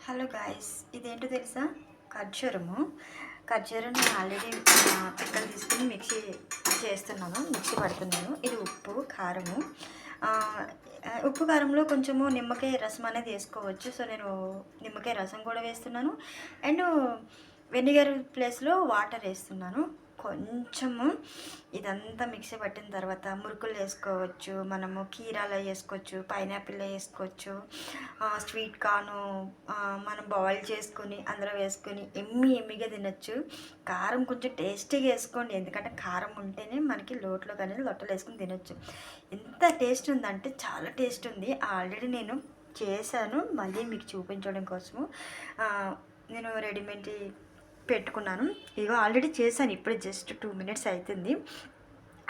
Hello guys, ఇదేంటో తెలుసా? ఖర్జూరము. ఖర్జూరం నేను ఆల్రెడీ పిక్కలు తీసుకుని మిక్సీ చేస్తున్నాను, మిక్సీ పడుతున్నాను. ఇది ఉప్పు, కారము. ఉప్పు కారంలో కొంచెము నిమ్మకాయ రసం అనేది వేసుకోవచ్చు. సో నేను నిమ్మకాయ రసం కూడా వేస్తున్నాను. అండ్ వెనిగర్ ప్లేస్లో వాటర్ వేస్తున్నాను కొంచెము. ఇదంతా మిక్సీ పట్టిన తర్వాత మురుకులు వేసుకోవచ్చు, మనము కీరాలో వేసుకోవచ్చు, పైనాపిల్లో వేసుకోవచ్చు, స్వీట్ కార్ను మనం బాయిల్ చేసుకొని అందులో వేసుకొని ఎమ్మిగా తినచ్చు. కారం కొంచెం టేస్టీగా వేసుకోండి, ఎందుకంటే కారం ఉంటేనే మనకి లోట్లో కానీ లొట్టలు వేసుకొని తినొచ్చు. ఎంత టేస్ట్ ఉందంటే చాలా టేస్ట్ ఉంది. ఆల్రెడీ నేను చేశాను, మళ్ళీ మీకు చూపించడం కోసము నేను రెడీమేడ్ పెట్టుకున్నాను. ఇగో ఆల్రెడీ చేశాను, ఇప్పుడు జస్ట్ 2 minutes అవుతుంది.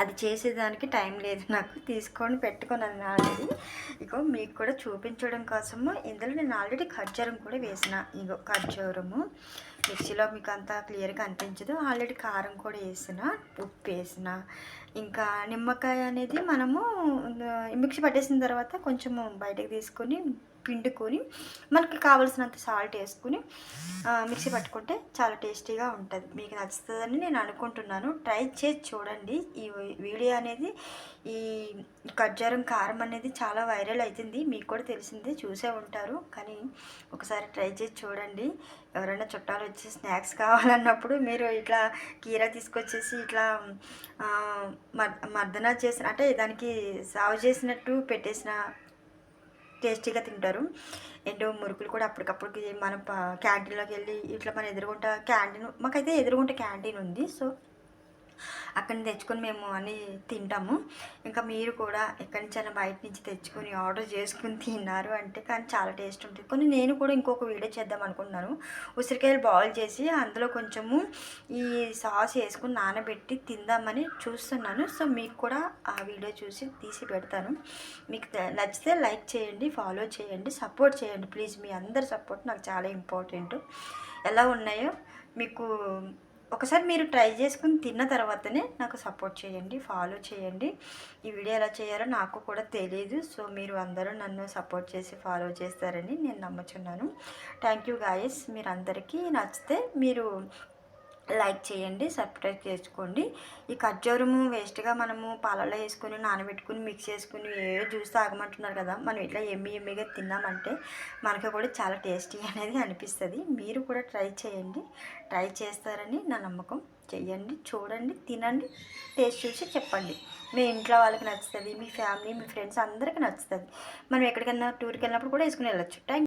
అది చేసేదానికి టైం లేదు నాకు, తీసుకొని పెట్టుకున్నాను ఆల్రెడీ. ఇగో మీకు కూడా చూపించడం కోసము ఇందులో నేను ఆల్రెడీ ఖర్జూరం కూడా వేసిన. ఇగో ఖర్జూరము మిక్సీలో మీకు అంతా క్లియర్గా అనిపించదు. ఆల్రెడీ కారం కూడా వేసిన, ఉప్పు వేసిన, ఇంకా నిమ్మకాయ అనేది మనము మిక్సీ పట్టేసిన తర్వాత కొంచెము బయటకు తీసుకొని పిండుకొని మనకి కావాల్సినంత సాల్ట్ వేసుకుని మిక్సీ పట్టుకుంటే చాలా టేస్టీగా ఉంటుంది. మీకు నచ్చుతుందని నేను అనుకుంటున్నాను. ట్రై చేసి చూడండి. ఈ వీడియో అనేది, ఈ ఖర్జూరం కారం అనేది చాలా వైరల్ అవుతుంది, మీకు కూడా తెలిసిందే, చూసే ఉంటారు. కానీ ఒకసారి ట్రై చేసి చూడండి. ఎవరైనా చుట్టాలు వచ్చి స్నాక్స్ కావాలన్నప్పుడు మీరు ఇట్లా కీరా తీసుకొచ్చేసి ఇట్లా మర్దన చేసిన, అంటే దానికి సాగు చేసినట్టు పెట్టేసిన టేస్టీగా తింటారు. అండ్ మురుకులు కూడా అప్పటికప్పుడు మన క్యాంటీన్లోకి వెళ్ళి ఇట్లా మన ఎదురుగుంట క్యాంటీన్, మాకైతే ఎదురుగుంట క్యాంటీన్ ఉంది. సో అక్కడి నుంచి తెచ్చుకొని మేము అన్నీ తింటాము. ఇంకా మీరు కూడా ఎక్కడి నుంచైనా బయట నుంచి తెచ్చుకొని ఆర్డర్ చేసుకుని తిన్నారు అంటే కానీ చాలా టేస్ట్ ఉంటుంది. కొన్ని నేను కూడా ఇంకొక వీడియో చేద్దాం అనుకుంటున్నాను. ఉసిరికాయలు బాయిల్ చేసి అందులో కొంచెము ఈ సాస్ వేసుకుని నానబెట్టి తిందామని చూస్తున్నాను. సో మీకు కూడా ఆ వీడియో చూసి తీసి పెడతాను. మీకు నచ్చితే లైక్ చేయండి, ఫాలో చేయండి, సపోర్ట్ చేయండి ప్లీజ్. మీ అందరి సపోర్ట్ నాకు చాలా ఇంపార్టెంట్. ఎలా ఉన్నాయో మీకు ఒకసారి మీరు ట్రై చేసుకుని తిన్న తర్వాతనే నాకు సపోర్ట్ చేయండి, ఫాలో చేయండి. ఈ వీడియో ఎలా చేయాలో నాకు కూడా తెలియదు. సో మీరు అందరూ నన్ను సపోర్ట్ చేసి ఫాలో చేస్తారని నేను నమ్ముచున్నాను. Thank you guys. మీరు అందరికీ నచ్చితే మీరు లైక్ చేయండి, సబ్స్క్రైబ్ చేసుకోండి. ఈ ఖర్జూరము వేస్ట్గా మనము పాలల్లో వేసుకొని నానబెట్టుకుని మిక్స్ చేసుకుని జ్యూస్ తాగమంటున్నారు కదా, మనం ఇట్లా ఎమ్మిగా తిన్నామంటే మనకు కూడా చాలా టేస్టీ అనేది అనిపిస్తుంది. మీరు కూడా ట్రై చేయండి, ట్రై చేస్తారని నా నమ్మకం. చెయ్యండి, చూడండి, తినండి, టేస్ట్ చూసి చెప్పండి. మీ ఇంట్లో వాళ్ళకి నచ్చుతుంది, మీ ఫ్యామిలీ, మీ ఫ్రెండ్స్ అందరికీ నచ్చుతుంది. మనం ఎక్కడికైనా టూర్కి వెళ్ళినప్పుడు కూడా వేసుకుని వెళ్ళచ్చు. థ్యాంక్